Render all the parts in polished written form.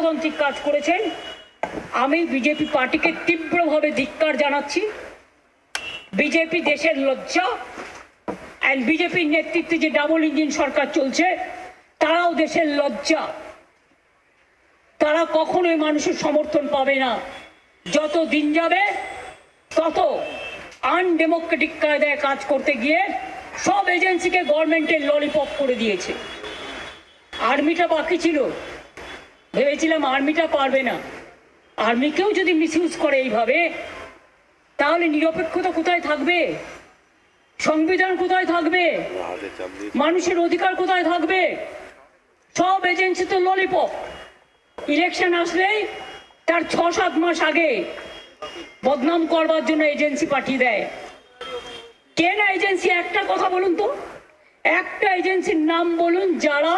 গণতান্ত্রিক কাজ করেছেন। আমি বিজেপি পার্টিকে তীব্রভাবে ধিক্কার জানাচ্ছি। বিজেপি দেশের লজ্জা, অ্যান্ড বিজেপির নেতৃত্বে যে ডাবল ইঞ্জিন সরকার চলছে তারাও দেশের লজ্জা। তারা কখনোই মানুষের সমর্থন পাবে না। যত দিন যাবে তত আনডেমোক্রেটিক কায়দায় কাজ করতে গিয়ে সব এজেন্সিকে গভর্নমেন্টের ললিপপ করে দিয়েছে। আর্মিটা বাকি ছিল, ভেবেছিলাম আর্মিটা পারবে না। আর্মিকেও যদি মিসইউজ করে এইভাবে, তাহলে নিরপেক্ষতা কোথায় থাকবে? সংবিধান কোথায় থাকবে? মানুষের অধিকার কোথায় থাকবে? সব এজেন্সি তো ললিপপ। ইলেকশন আসলেই তার 6-7 মাস আগে বদনাম করবার জন্য এজেন্সি পাঠিয়ে দেয়। কেন এজেন্সি? একটা কথা বলুন তো, একটা এজেন্সির নাম বলুন যারা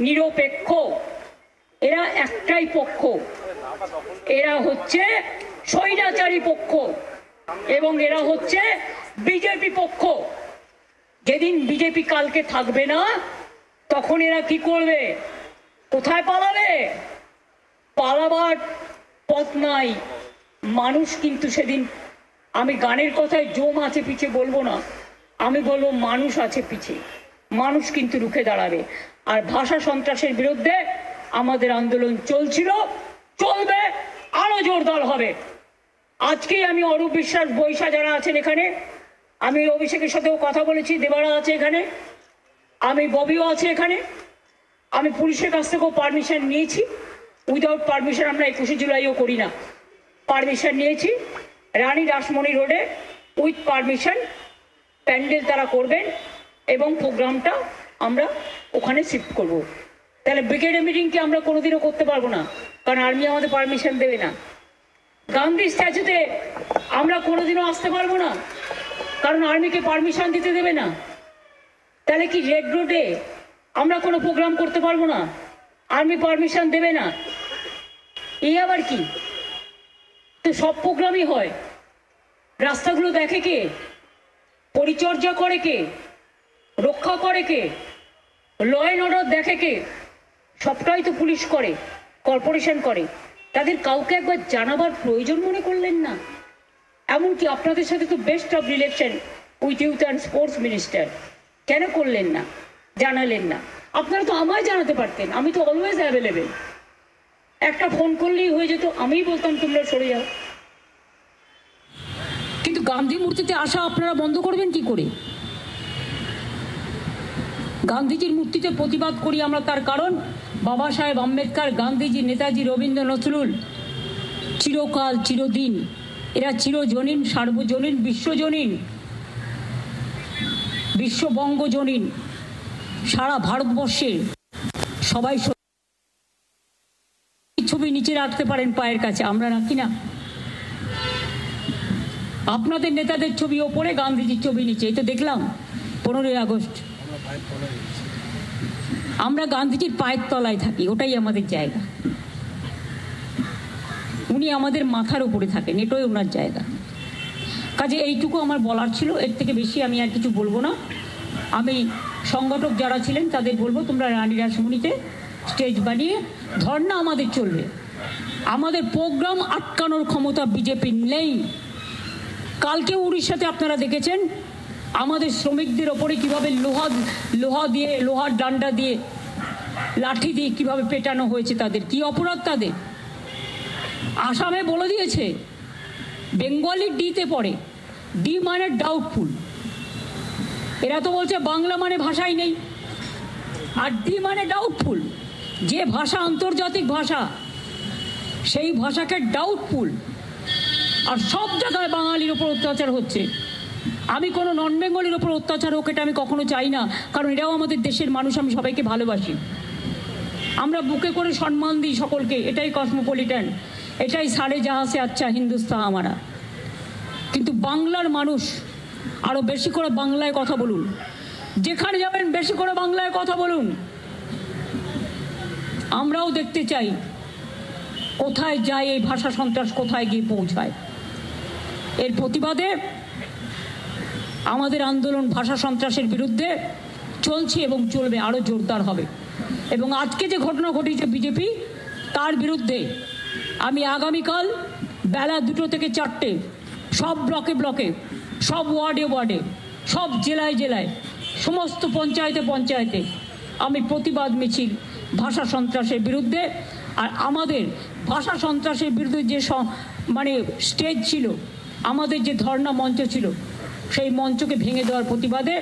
নিরপেক্ষ। এরা একটাই পক্ষ, এরা হচ্ছে স্বৈরাচারী পক্ষ এবং এরা হচ্ছে বিজেপি পক্ষ। যেদিন বিজেপি কালকে থাকবে না তখন এরা কি করবে? কোথায় পালাবে? পালাবার পথ নাই। মানুষ কিন্তু সেদিন, আমি গানের কথায় জম আছে পিছে বলবো না, আমি বলবো মানুষ আছে পিছে। মানুষ কিন্তু রুখে দাঁড়াবে। আর ভাষা সন্ত্রাসের বিরুদ্ধে আমাদের আন্দোলন চলছিল, চলবে, আরো জোরদার হবে। আজকেই আমি অরূপ বিশ্বাস, বৈশা যারা আছেন এখানে, আমি অভিষেকের সাথেও কথা বলেছি, দেবারা আছে এখানে, আমি ববিও আছে এখানে। আমি পুলিশের কাছ থেকেও পারমিশন নিয়েছি। উইদাউট পারমিশন আমরা 21শে জুলাইও করি না। পারমিশন নিয়েছি। রানী রাসমণি রোডে উইথ পারমিশন প্যান্ডেল তারা করবেন এবং প্রোগ্রামটা আমরা ওখানে শিফট করব। তাহলে ব্রিগেডের মিটিংকে আমরা কোনোদিনও করতে পারবো না, কারণ আর্মি আমাদের পারমিশন দেবে না। গান্ধী স্ট্যাচুতে আমরা কোনোদিনও আসতে পারবো না, কারণ আর্মিকে পারমিশন দিতে দেবে না। তাহলে কি রেড রোডে আমরা কোনো প্রোগ্রাম করতে পারবো না? আর্মি পারমিশন দেবে না। এই আবার কি? তো সব প্রোগ্রামই হয়। রাস্তাগুলো দেখে কে? পরিচর্যা করে কে? রক্ষা করে কে? ল অ্যান্ড অর্ডার দেখে কে? সবটাই তো পুলিশ করে, কর্পোরেশন করে। তাদের কাউকে একবার জানাবার প্রয়োজন মনে করলেন না? এমনকি আপনাদের সাথে তো best of relation with youth and sports minister, কেন করলেন না? জানালেন না? আপনারা তো আমায় জানাতে পারতেন, আমি তো অলওয়েজ অ্যাভেলেবেল। একটা ফোন করলেই হয়ে যেত, আমিই বলতাম তোমরা সরে যাও। কিন্তু গান্ধী মূর্তিতে আসা আপনারা বন্ধ করবেন কি করে? গান্ধীজির মূর্তিতে প্রতিবাদ করি আমরা, তার কারণ বাবা সাহেব আম্বেদকর, গান্ধীজি, নেতাজি, রবীন্দ্র নজরুল চিরকাল, চিরদিন, এরা চিরজনীন, সার্বজনীন, বিশ্বজনীন, বিশ্ববঙ্গজনীন। সারা ভারতবর্ষে সবাই ছবি নিচে রাখতে পারেন পায়ের কাছে, আমরা রাখি না। আপনাদের নেতাদের ছবি ওপরে, গান্ধীজির ছবি নিচে। এই তো দেখলাম 15ই আগস্ট। আমরা গান্ধীজির পায়ের তলায় থাকি, ওটাই আমাদের জায়গা। উনি আমাদের মাথার উপরে থাকেন, এটাই ওনার জায়গা। কাজে এইটুকু আমার বলার ছিল, এর থেকে বেশি আমি আর কিছু বলবো না। আমি সংগঠক যারা ছিলেন তাদের বলবো, তোমরা রানী রাসমণিতে স্টেজ বানিয়ে ধর্ণা আমাদের চলবে। আমাদের প্রোগ্রাম আটকানোর ক্ষমতা বিজেপির নেই। কালকে উড়িষ্যাতে আপনারা দেখেছেন আমাদের শ্রমিকদের ওপরে কিভাবে লোহা দিয়ে, লোহার ডান্ডা দিয়ে, লাঠি দিয়ে কিভাবে পেটানো হয়েছে। তাদের কি অপরাধ? তাদের আসামে বলে দিয়েছে, বেঙ্গলি ডিতে পড়ে, ডি মানে ডাউটফুল। এরা তো বলছে বাংলা মানে ভাষাই নেই, আর ডি মানে ডাউটফুল। যে ভাষা আন্তর্জাতিক ভাষা, সেই ভাষাকে ডাউটফুল। আর সব জায়গায় বাঙালির ওপর অত্যাচার হচ্ছে। আমি কোনো নন বেঙ্গলির ওপর অত্যাচার হোক, এটা আমি কখনো চাই না, কারণ এরাও আমাদের দেশের মানুষ। আমি সবাইকে ভালোবাসি, আমরা বুকে করে সম্মান দিই সকলকে। এটাই কসমোপলিটন, এটাই সারে জাহাসে আচ্ছা হিন্দুস্তান আমারা। কিন্তু বাংলার মানুষ আরো বেশি করে বাংলায় কথা বলুন। যেখানে যাবেন বেশি করে বাংলায় কথা বলুন। আমরাও দেখতে চাই কোথায় যায় এই ভাষা সন্ত্রাস, কোথায় গিয়ে পৌঁছায়। এর প্রতিবাদে আমাদের আন্দোলন ভাষা সন্ত্রাসের বিরুদ্ধে চলছে এবং চলবে, আরো জোরদার হবে। এবং আজকে যে ঘটনা ঘটিয়েছে বিজেপি, তার বিরুদ্ধে আমি আগামীকাল বেলা 2টো থেকে 4টে সব ব্লকে ব্লকে, সব ওয়ার্ডে ওয়ার্ডে, সব জেলায় জেলায়, সমস্ত পঞ্চায়েতে পঞ্চায়েতে আমি প্রতিবাদ মিছিল ভাষা সন্ত্রাসের বিরুদ্ধে। আর আমাদের ভাষা সন্ত্রাসের বিরুদ্ধে যে মানে স্টেজ ছিল, আমাদের যে ধর্ণা মঞ্চ ছিল, সেই মঞ্চকে ভেঙে দেওয়ার প্রতিবাদে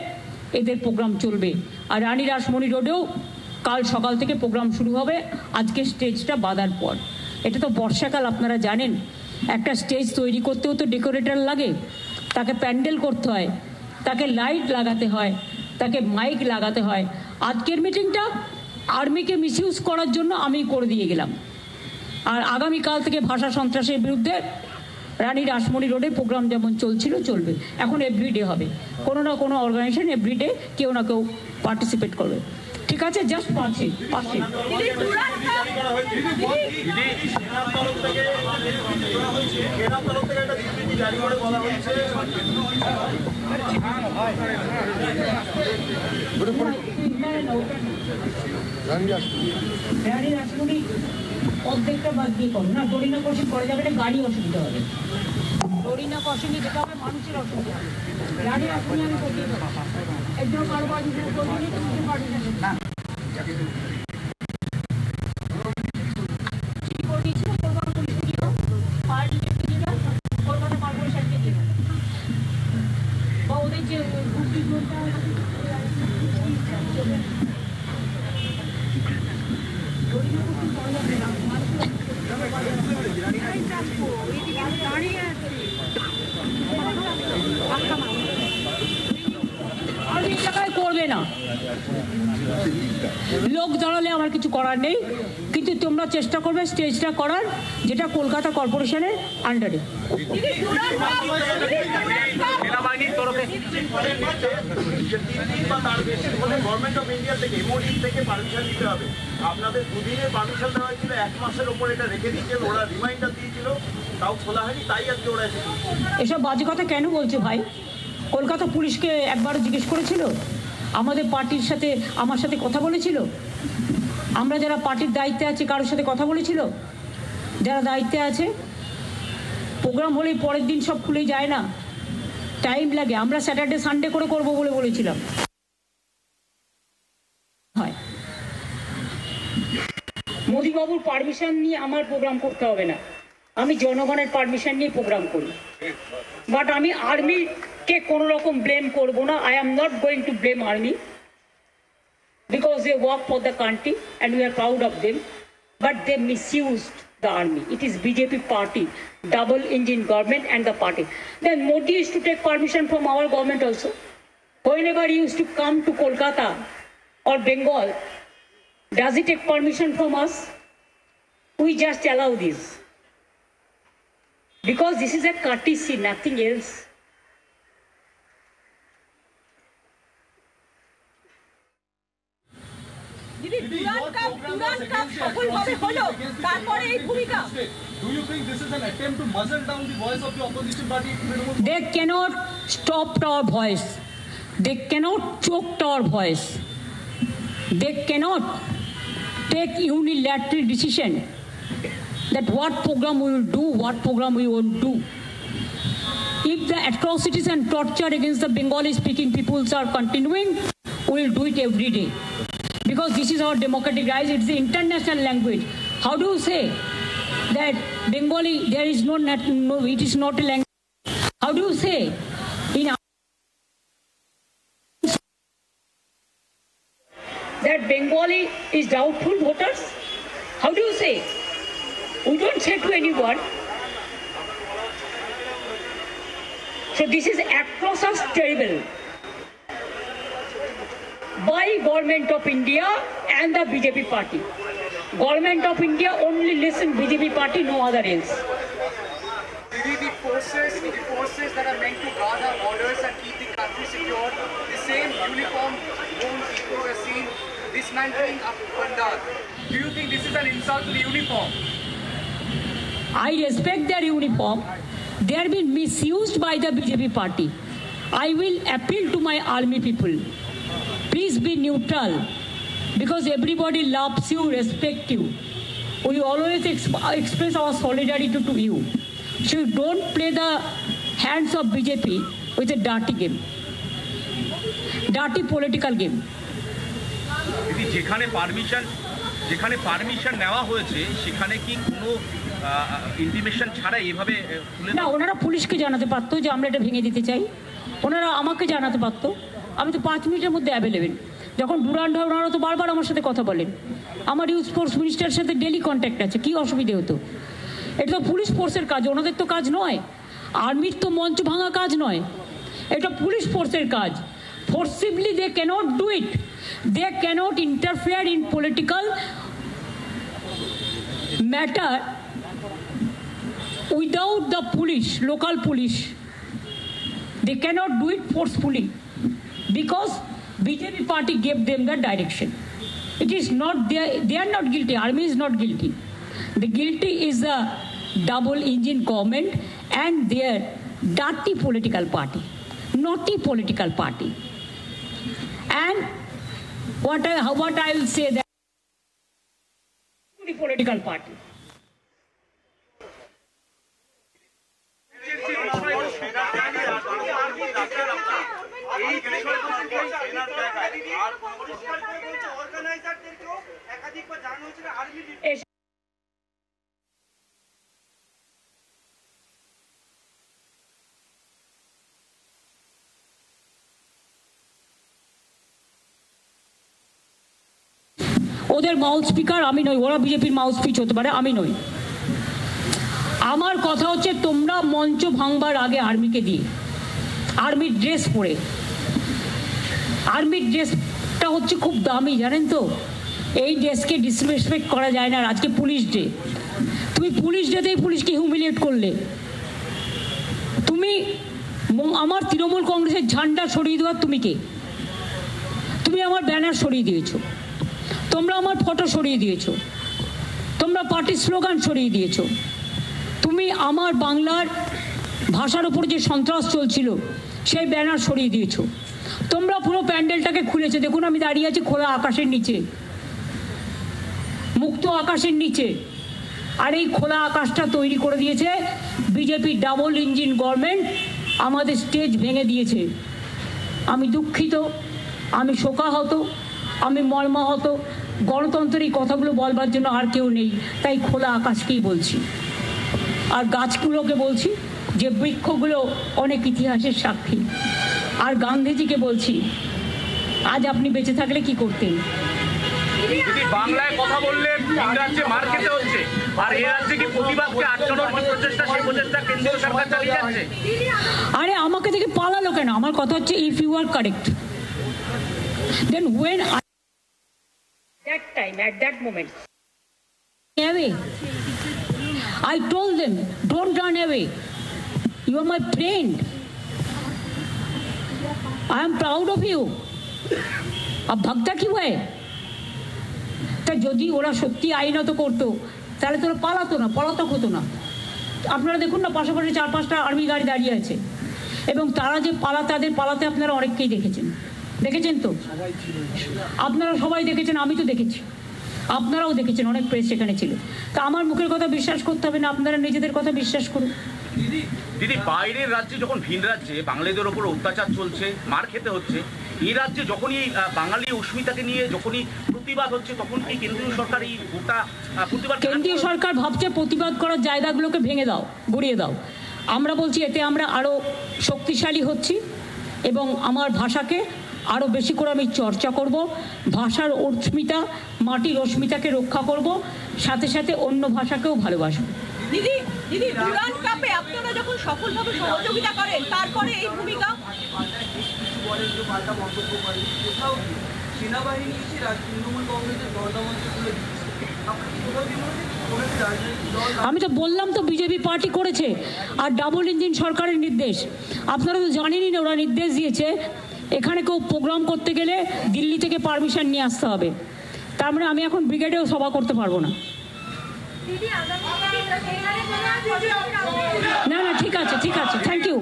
এদের প্রোগ্রাম চলবে। আর রানী রাসমণি রোডেও কাল সকাল থেকে প্রোগ্রাম শুরু হবে, আজকে স্টেজটা বাঁধার পর। এটা তো বর্ষাকাল, আপনারা জানেন, একটা স্টেজ তৈরি করতেও তো ডেকোরেটর লাগে, তাকে প্যান্ডেল করতে হয়, তাকে লাইট লাগাতে হয়, তাকে মাইক লাগাতে হয়। আজকের মিটিংটা আর্মিকে মিসইউজ করার জন্য আমি করে দিয়ে গেলাম। আর আগামীকাল থেকে ভাষা সন্ত্রাসের বিরুদ্ধে রানী রাসমণি রোডে প্রোগ্রাম যেমন চলছিল চলবে, এখন এভরিডে হবে। কোনো না কোনো অর্গানাইজেশন এভরিডে কেউ না কেউ পার্টিসিপেট করবে। ঠিক আছে, জাস্ট পাচ্ছি রানী রাসমণি অর্ধেকটা বাদ দিয়ে করো না, ডরিনা ক্রসিং করা যাবে না, গাড়ি অসুবিধা হবে। ডরিনা ক্রসিংয়ে যেটা হবে মানুষের অসুবিধা হবে। রানী রাসমণি আমি করতেই পারবো, একজন কারোবার করবি তুমি পারবি না। কলকাতা কর্পোরেশনকে দিয়ে বা ওদের যে করবে না, লোক দাঁড়ালে আমার কিছু করার নেই, কিন্তু তোমরা চেষ্টা করবে স্টেজটা করার, যেটা কলকাতা কর্পোরেশনের আন্ডারে। গভর্নমেন্ট অফ ইন্ডিয়া থেকে এমওডি থেকে পারমিশন দিতে হবে। আপনাদের দুদিনের পারমিশন দেওয়া হয়েছিল, 1 মাসের উপর এটা রেখে দিয়েছিল, ওরা রিমাইন্ডার দিয়েছিল, তাও খোলা হয়নি, তাই আজকে ওরা এসেছে। এসব বাজে কথা কেন বলছে ভাই? কলকাতা পুলিশকে একবারও জিজ্ঞেস করেছিল? আমাদের পার্টির সাথে আমার সাথে কথা বলেছিল? আমরা যারা পার্টির দায়িত্বে আছি কারোর সাথে কথা বলেছিল? যারা দায়িত্বে আছে, প্রোগ্রাম হলেই পরের দিন সব খুলে যায় না, টাইম লাগে। আমরা স্যাটারডে সানডে করে করবো বলে বলেছিলাম। হয় মোদিবাবুর পারমিশন নিয়ে আমার প্রোগ্রাম করতে হবে না, আমি জনগণের পারমিশন নিয়ে প্রোগ্রাম করি। বাট আমি আর্মিকে কোনো রকম ব্লেম করবো না। I am not going to blame army because they work for the country and we are proud of them, but they misused the army. It is BJP party, double engine government and the party. Then Modi used to take permission from our government also. Whenever he used to come to Kolkata or Bengal, does he take permission from us? We just allow this. Because this is a courtesy, nothing else. They cannot stop our voice. They cannot choke our voice. They cannot take unilateral decision that what program we will do, what program we won't do. If the atrocities and torture against the Bengali speaking peoples are continuing, we will do it every day. Because this is our democratic rights, it's the international language. How do you say that Bengali, there is no, it is not a language? How do you say in that Bengali is doubtful voters? How do you say? We don't say to anyone. So this is atrocious, terrible. By Government of India and the BJP party. Government of India only listen BJP party, no other else. The forces that are meant to guard our borders and keep the country secure, the same uniform worn people are seen dismantling up Bandar. Do you think this is an insult to the uniform? I respect their uniform. They are being misused by the BJP party. I will appeal to my army people. Please be neutral, because everybody loves you, respect you. we always express our solidarity to you. So you don't play the hands of BJP with a dirty game, dirty political game. দিদি যেখানে permission নেওয়া হয়েছে সেখানে কি কোনো intimation ছাড়া এভাবে তুলে না, ওনারা পুলিশকে জানাতে পারতো যে আমরা এটা ভেঙে দিতে চাই, ওনারা আমাকে জানাতে পারতো, আমি তো 5 মিনিটের মধ্যে অ্যাভেলেবেল। যখন ডুরান্ড হয় ওনারা তো বারবার আমার সাথে কথা বলেন, আমার ইউথ ফোর্স মিনিস্টারের সাথে ডেলি কন্ট্যাক্ট আছে, কী অসুবিধে হতো? এটা তো পুলিশ ফোর্সের কাজ, ওনাদের তো কাজ নয়, আর্মির তো মঞ্চ ভাঙা কাজ নয়, এটা পুলিশ ফোর্সের কাজ। Forcibly they cannot do it, they cannot interfere in political matter without the police, local police. They cannot do it forcefully because BJP party gave them the direction. It is not they are not guilty, army is not guilty. The guilty is the double engine government and their dirty political party, naughty political party. And what I will say that political party. ওদের mouth speaker আমি নই, ওরা বিজেপির mouth speech হতে পারে, আমি নই। আমার কথা হচ্ছে তোমরা মঞ্চ ভাঙবার আগে আর্মিকে দিয়ে, আর্মির ড্রেস পরে, আর্মির ড্রেসটা হচ্ছে খুব দামি জানেন তো, এই ড্রেসকে ডিসরেসপেক্ট করা যায় না। আজকে পুলিশ ডে, তুমি পুলিশ ডেতেই পুলিশকে হিউমিলিয়েট করলে। তুমি আমার তৃণমূল কংগ্রেসের ঝান্ডা সরিয়ে দেওয়ার তুমি কে? তুমি আমার ব্যানার সরিয়ে দিয়েছো, তোমরা আমার ফটো সরিয়ে দিয়েছো, তোমরা পার্টির স্লোগান সরিয়ে দিয়েছো, তুমি আমার বাংলার ভাষার উপর যে সন্ত্রাস চলছিল সেই ব্যানার সরিয়ে দিয়েছো, তোমরা পুরো প্যান্ডেলটাকে খুলেছো। দেখুন আমি দাঁড়িয়ে আছি খোলা আকাশের নিচে, মুক্ত আকাশের নিচে, আর এই খোলা আকাশটা তৈরি করে দিয়েছে বিজেপি ডাবল ইঞ্জিন গভর্নমেন্ট, আমাদের স্টেজ ভেঙে দিয়েছে। আমি দুঃখিত, আমি শোকাহত, আমি মর্মাহত। গণতন্ত্রের এই কথাগুলো বলবার জন্য আর কেউ নেই, তাই খোলা আকাশকেই বলছি, আর গাছগুলোকে বলছি যে বৃক্ষগুলো অনেক ইতিহাসের সাক্ষী, আর গান্ধীজিকে বলছি আজ আপনি বেঁচে থাকলে কি করতেন? যদি বাংলায় কথা বললে ইংরাজে মার খেতে হচ্ছে, আর এ রাজ্যে কি প্রতিবাদকে আটকানোর যে প্রচেষ্টা, সেই প্রচেষ্টা কেন্দ্রীয় সরকার চালিয়ে যাচ্ছে। আরে আমাকে দেখে পালালো কেন? আমার কথা হচ্ছে if you are correct, then when that time at that moment away, I told them don't run away, you are my friend, I am proud of you, अब भागता क्यों है? তা যদি ওরা সত্যি আইনত করতো তাহলে তো পালাতো না, পলাতক হতো না। আপনারা দেখুন না পাশাপাশি 4-5টা আর্মি গাড়ি দাঁড়িয়ে আছে, এবং তারা যে তাদের পালাতে আপনারা অনেককেই দেখেছেন তো, আপনারা সবাই দেখেছেন, আমি তো দেখেছি, আপনারাও দেখেছেন, অনেক প্রেস সেখানে ছিল। তা আমার মুখের কথা বিশ্বাস করতে হবে না, আপনারা নিজেদের কথা বিশ্বাস করুন। দিদি বাইরের রাজ্যে যখন ভিন রাজ্যে বাঙালিদের ওপর অত্যাচার চলছে, মার খেতে হচ্ছে, এই রাজ্যে যখনই বাঙালি অস্মিতাকে নিয়ে যখনই প্রতিবাদ হচ্ছে, তখন কি কেন্দ্রীয় সরকার এই গোটা প্রতিবাদ? কেন্দ্রীয় সরকার ভাবছে প্রতিবাদ করার জায়গাগুলোকে ভেঙে দাও, গড়িয়ে দাও। আমরা বলছি এতে আমরা আরও শক্তিশালী হচ্ছি, এবং আমার ভাষাকে আরও বেশি করে আমি চর্চা করব, ভাষার অস্মিতা, মাটির অস্মিতাকে রক্ষা করব, সাথে সাথে অন্য ভাষাকেও ভালোবাসবো। দিদি ডুরান্ড কাপে আপনারা যখন সফলভাবে সহযোগিতা করেন, তারপরে এই ভূমিকা সেনাবাহিনী এসে তৃণমূল কংগ্রেসের দলদামঞ্চগুলো আমি তো বললাম তো বিজেপি পার্টি করেছে, আর ডাবল ইঞ্জিন সরকারের নির্দেশ আপনারা তো জানেনই না, ওরা নির্দেশ দিয়েছে এখানে কেউ প্রোগ্রাম করতে গেলে দিল্লি থেকে পারমিশন নিয়ে আসতে হবে। তার মানে আমি এখন ব্রিগেডেও সভা করতে পারবো না। না ঠিক আছে, থ্যাংক ইউ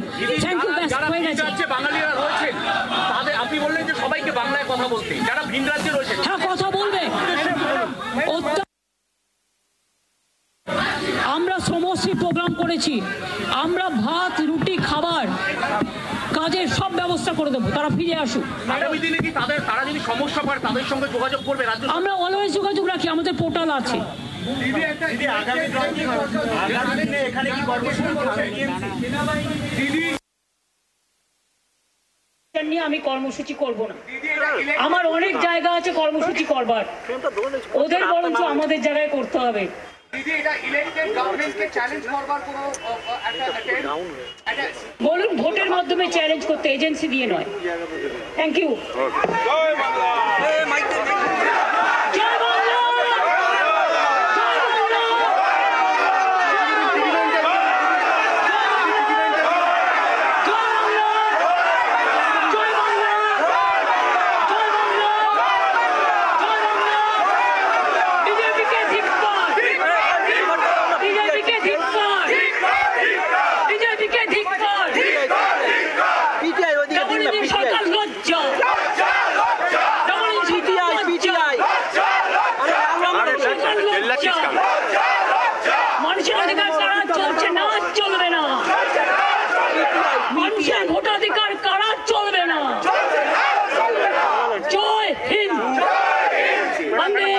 ব্যাস হয়ে গেছে। বাঙালিরা রয়েছেন তাদের আপনি বললেন যে সবাইকে বাংলায় কথা বলতে, যারা ভিন রাজ্যে রয়েছে হ্যাঁ কথা বলবে। আমরা শ্রমশ্রী প্রোগ্রাম করেছি, আমরা ভাত রুটি খাবার কাজের সব ব্যবস্থা করে দেবো, তারা ফিরে আসুক। আগামী দিনে কি তারা যদি সমস্যা পায় তাদের সঙ্গে যোগাযোগ করবে রাজ্য? আমরা অলওয়েজ যোগাযোগ রাখি, আমাদের পোর্টাল আছে। এখানে কি কর্মসূচি নিয়ে আমি কর্মসূচি করব না, আমার অনেক জায়গা আছে কর্মসূচি করবার, ওদের বরঞ্চ আমাদের জায়গায় করতে হবে। বলুন, ভোটের মাধ্যমে চ্যালেঞ্জ করতে, এজেন্সি দিয়ে নয়। Thank you. মানুষের অধিকার কারা চলছে না, চলবে না। মানুষের ভোটাধিকার কারা চলবে না। জয় হিন্দ, বন্দে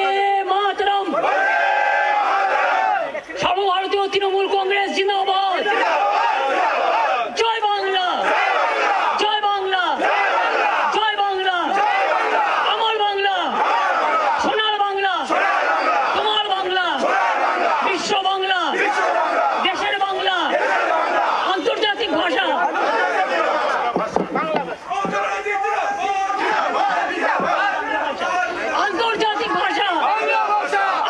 মাতরম। সর্বভারতীয় তৃণমূল কংগ্রেস জিন্দাবাদ। জয় বাংলা, জয় বাংলা, জয় বাংলা, আমার বাংলা, সোনার বাংলা, তোমার বাংলা, বিশ্ব বাংলা, দেশের বাংলা, আন্তর্জাতিক ভাষা। আন্তর্জাতিক ভাষা,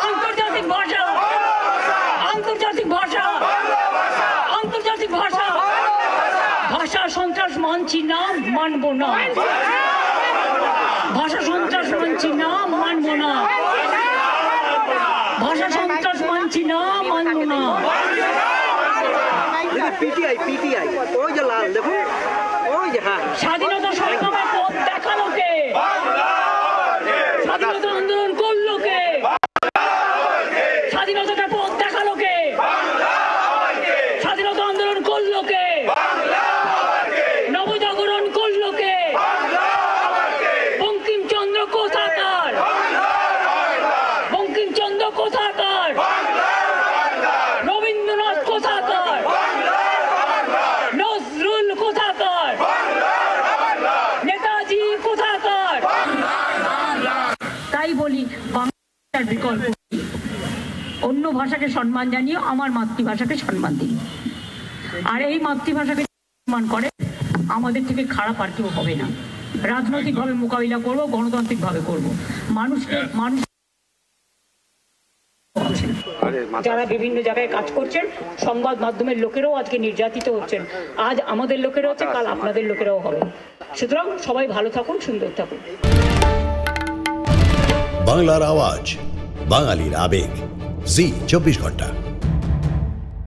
আন্তর্জাতিক ভাষা, আন্তর্জাতিক ভাষা, আন্তর্জাতিক ভাষা। ভাষা সন্ত্রাস মানছি না, মানব না। ভাষা সন্ত্রাস মানছি না, মানব না। ভাষা সন্ত্রাস মানছি না, মানব না। পিটিআই ওই যে লাল দেখুন, ওই যে হ্যাঁ, স্বাধীনতা সংগ্রামের পথ দেখালো কে? স্বাধীনতা আন্দোলন করলো কে? স্বাধীনতাটা পথ দেখালো কে? স্বাধীনতা আন্দোলন করলো কে? নবজাগরণ করলো কে? বঙ্কিমচন্দ্র কোথাকার? বঙ্কিমচন্দ্র কোথাকার? রবীন্দ্রনাথ কোথাকার? নজরুল কোথাকার? নেতাজি কোথাকার? তাই বলি, বাংলার বিকল্প নেই। অন্য ভাষাকে সম্মান জানিয়ে আমার মাতৃভাষাকে সম্মান দিন। আর এই মাতৃভাষাকে সম্মান করে আমাদের থেকে খারাপ আর কেউ হবে না। রাজনৈতিকভাবে মোকাবিলা করব, গণতান্ত্রিকভাবে করব। মানুষ যারা বিভিন্ন জায়গায় কাজ করছেন, সংবাদ মাধ্যমের লোকেরাও আজকে নির্যাতিত হচ্ছেন। আজ আমাদের লোকেরা হচ্ছে, কাল আপনাদের লোকেরাও হবে। সুতরাং সবাই ভালো থাকুন, সুন্দর থাকুন। বাংলার আওয়াজ, বাঙালির আবেগ, জি 24 ঘন্টা।